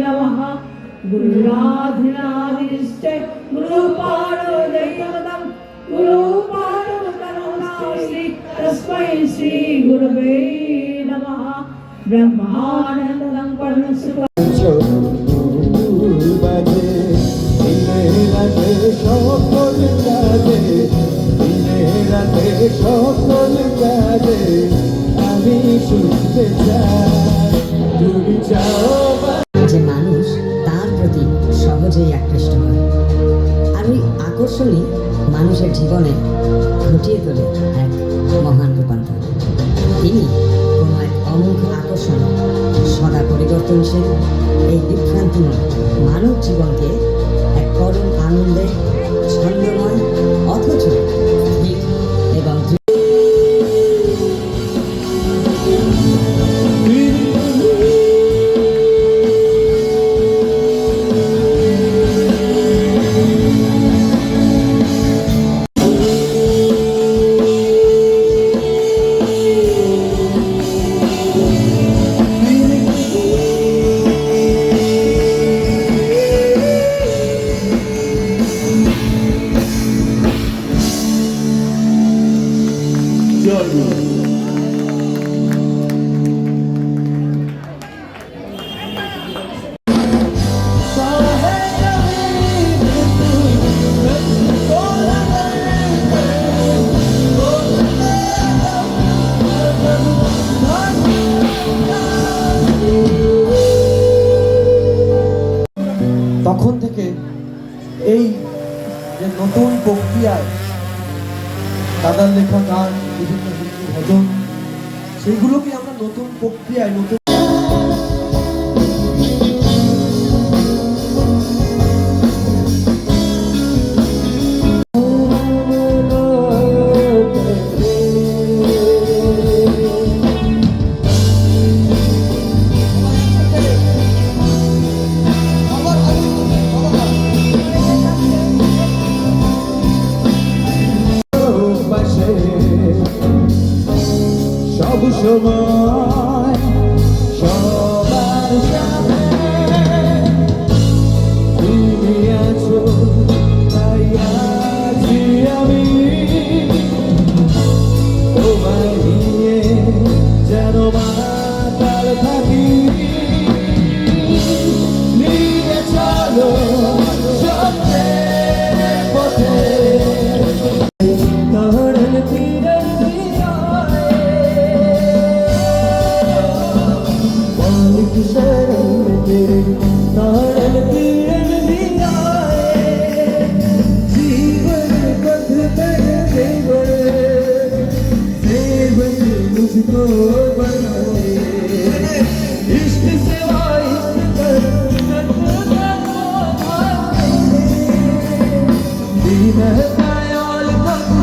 नमः गुरुराधिनाधिष्ठे गुरुपादोदयमदं गुरुपादोदनोनास्ति तस्मै श्री गुरवे नमः ब्रह्मानन्दं परमसुख সকল কাজে আমি শুনতে চাই তুমি চাও যে মানুষ তার প্রতি সহজেই আকৃষ্ট হয় আর ওই আকর্ষণই মানুষের জীবনে ঘটিয়ে তোলে এক মহান রূপান্তর। তিনি কোনো এক অমোঘ আকর্ষণ সদা পরিবর্তনশীল এই বিভ্রান্তিময় মানব জীবনকে এক করুণ আনন্দে ছন্দময় অথচ স্থির এবং তখন থেকে এই যে নতুন প্রক্রিয়ায় দাদার লেখা গান বিভিন্ন হিন্দি ভজন সেগুলোকে আমরা নতুন প্রক্রিয়ায় নতুন সব সময় সবার সামনে তুমি আছো তাই আছি আমি তোমায় নিয়ে যেন মাতাল থাকি নিয়ে চলো স্বপ্নের পথে তরল তীরে जीवन पथ पर मुझको बनाए इश्क सेवा इश्क कर दयाल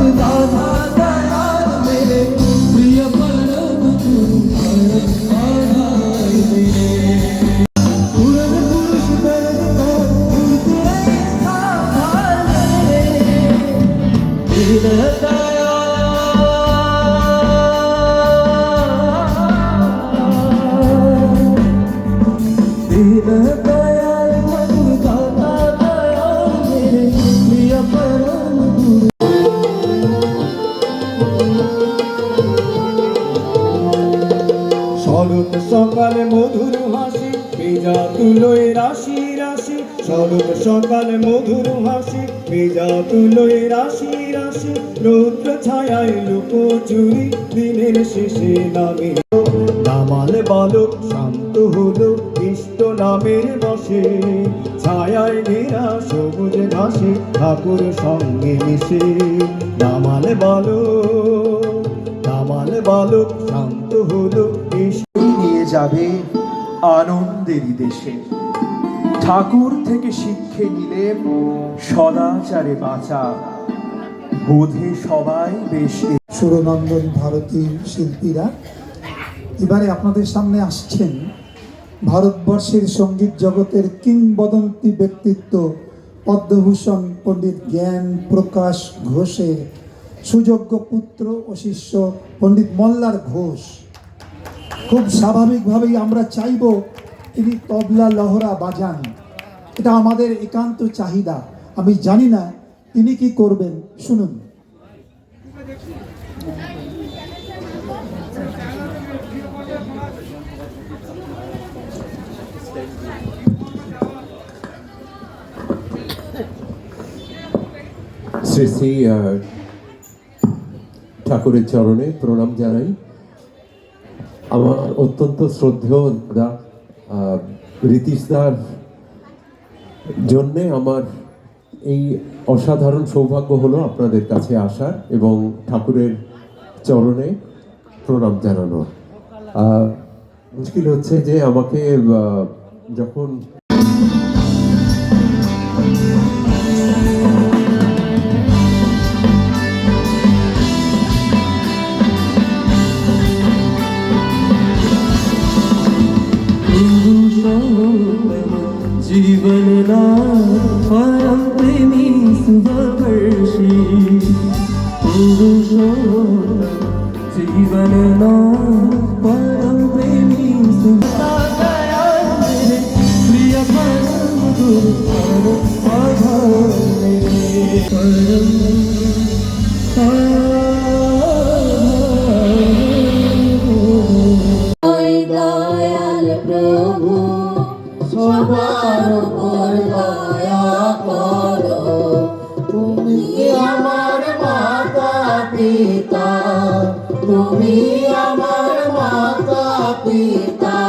दादा दयाल मेरे प्रिय परम শরৎ সকালে মধুর হাসি ভেজা তুলোয় রাশি রাশি শরৎ সকালে মধুর হাসি ভেজা তুলোয় রাশি রাশি রৌদ্র ছায়ায় লুকোচুরি দিনের শেষে নামে নামাল বালক শান্ত হলো ইষ্ট নামের বসে ছায়ায় ঘেরা সবুজ ঘাসে ঠাকুর সঙ্গে মিশে নামাল বালক শান্ত হলো নিয়ে যাবে আনন্দেরই দেশে ঠাকুর থেকে শিক্ষে নিলেন সদাচারে বাঁচা বোধে সবাই বেশ সুরনন্দন ভারতীর শিল্পীরা এবারে আপনাদের সামনে আসছেন ভারতবর্ষের সঙ্গীত জগতের কিংবদন্তি ব্যক্তিত্ব পদ্মভূষণ পণ্ডিত জ্ঞান প্রকাশ ঘোষের সুযোগ্য পুত্র ও শিষ্য পণ্ডিত মল্লার ঘোষ। খুব স্বাভাবিকভাবেই আমরা চাইব তিনি তবলা লহরা বাজান। এটা আমাদের একান্ত চাহিদা। আমি জানি না তিনি কি করবেন, শুনুন। শ্রী শ্রী ঠাকুরের চরণে প্রণাম জানাই। আমার অত্যন্ত শ্রদ্ধেয় দাদা রীতিশদার জন্যে আমার এই অসাধারণ সৌভাগ্য হলো আপনাদের কাছে আসার এবং ঠাকুরের চরণে প্রণাম জানানোর। মুশকিল হচ্ছে যে আমাকে যখন जीवन ना परम प्रेमी सुभवर्षी जीवन ना परम प्रेमी सुभा गया मेरे प्रिय परम गुरु দয়াল প্রভু সবার উপর দয়া করো, তুমি আমার মাতা পিতা, তুমি আমার মাতা পিতা,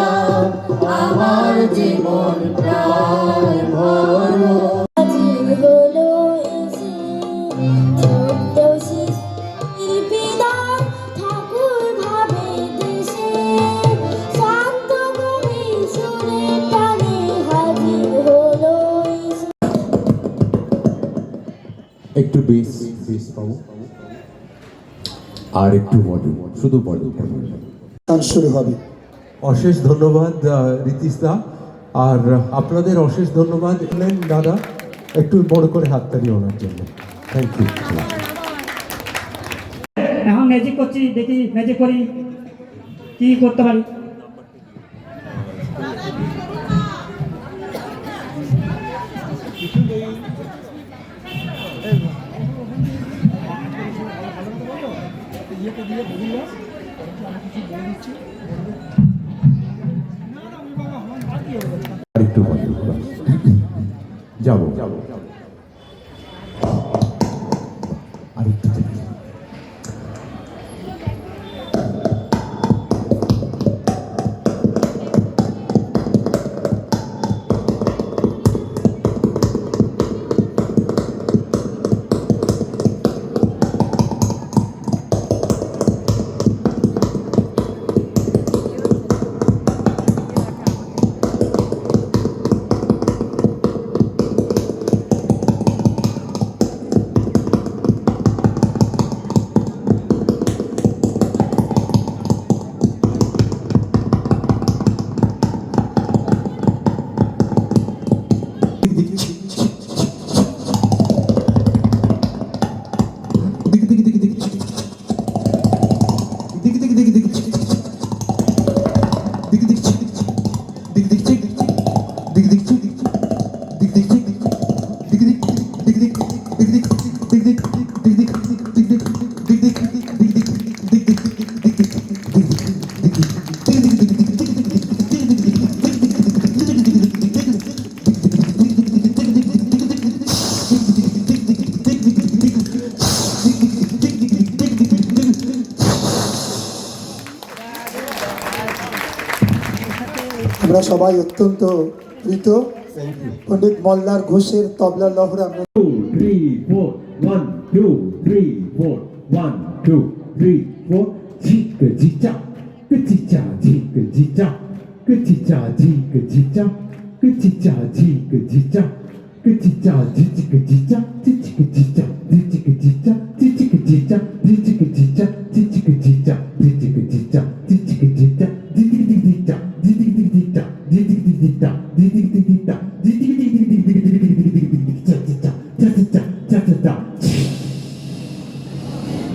আমার জীবন প্রাণ ভরো। হলো এসে ছোট্ট শিল্পীদার ঠাকুর ভাবে দেশে, শান্ত গভীর সুরে টানে হাজির হলো এসে। একটু বেস পাবো আর একটু বডি, শুধু বডি। গান শুরু হবে। অশেষ ধন্যবাদ রীতিশদা, আর আপনাদের অশেষ ধন্যবাদ দাদা। একটু বড় করে হাততালি ওনার জন্য। Thank you. এখন ম্যাজিক করছি, দেখি ম্যাজিক করি কি করতে পারি। আরেকটু বডি যাবো আরেকটু আমরা সবাই অত্যন্ত প্রীত পণ্ডিত মল্লার ঘোষের তবলা লহরা। 2 3 4 1 2 3 4 1 2 3 4 ঝিক ঝিচা ঝিচা ঝিক ঝিচা ঝিচা ঝিক ঝিচা ঝিচা ঝিক ঝিচা ঝিচা ঝিক ঝিচা ঝিক ঝিচা ঝিক ঝিচা ঝিক ঝিচা ঝিক ঝিচা ঝিক ঝিচা ঝিক ঝিচা ঝিক ঝিচা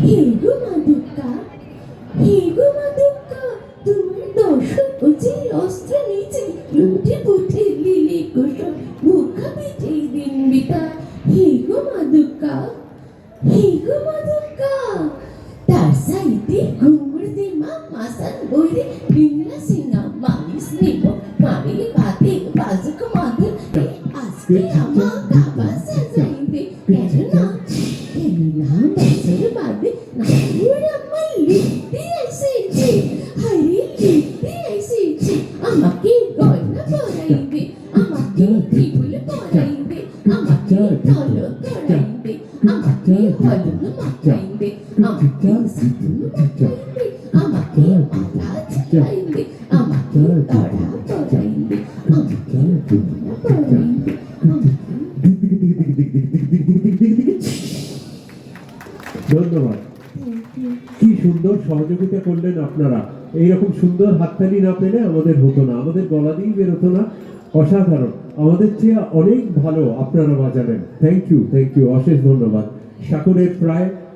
হে গো মা দুর্গা, হে গো মা দুর্গা, তোমার Bila singa manis nipo mari bati bazuk madu aske ama kabasa zainde kerana basar bade na pura malli diaisi hari diaisi amake goina poraibe amake kibul poraibe amake tolo poraibe amake halunu makainde amake situnu makainde amake ataj poraibe amake tora poraibe amake dunya poraibe ধন্যবাদ। কি সুন্দর সহযোগিতা করলেন আপনারা। এইরকম সুন্দর হাততালি না পেলে আমাদের হতো না, আমাদের গলা দিয়েই বেরোতো না। অসাধারণ, আমাদের চেয়ে অনেক ভালো আপনারা বাজালেন। থ্যাংক ইউ, অশেষ ধন্যবাদ। সকলের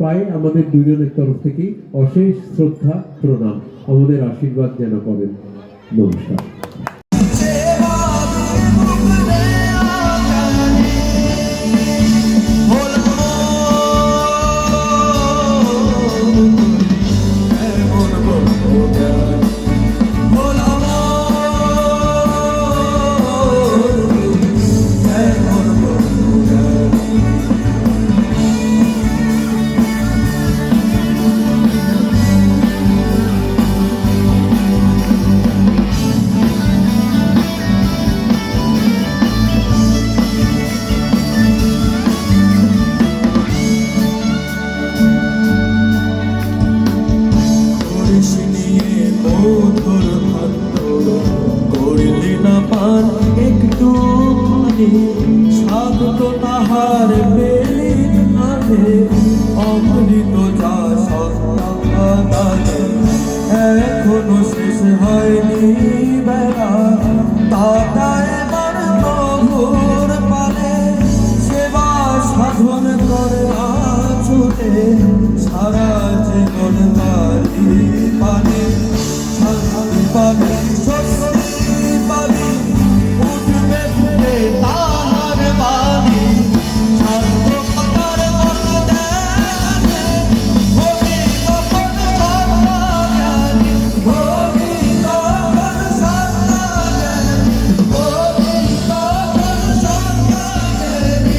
পায়ে আমাদের দুজনের তরফ থেকেই অশেষ শ্রদ্ধা প্রণাম, আমাদের আশীর্বাদ যেন করেন। নমস্কার। স্বাগত তাহার পেলি আনে অমৃত যা সত্তাদানে এখনো শেষ হয়নি বেলা দাদা এবার প্রভুর পালে সেবা সাধন করে ছুটে সারা জীবন বাড়ি পানে শান্তি পাবে স্বস্তি পাবে উঠবে ফুলে তাহার বাড়ি শান্ত কথার মতো দেখে ভোগী কখন সাজ্ঞানী ভোগী কখন সাজ্ঞানী ভোগী কখন সাজ্ঞানী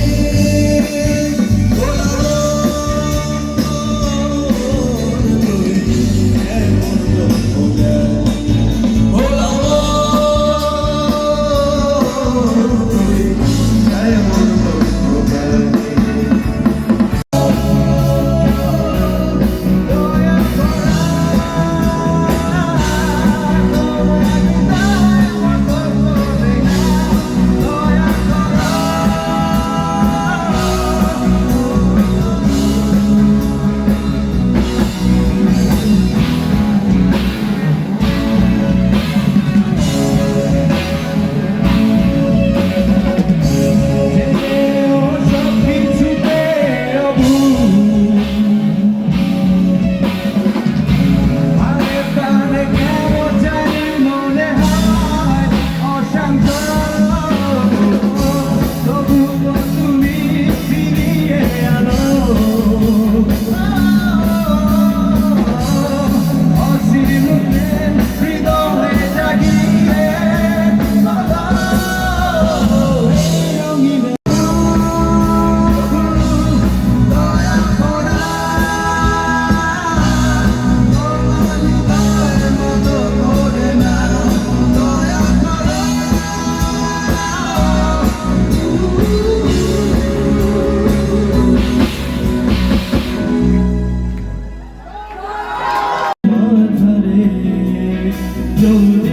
জলদি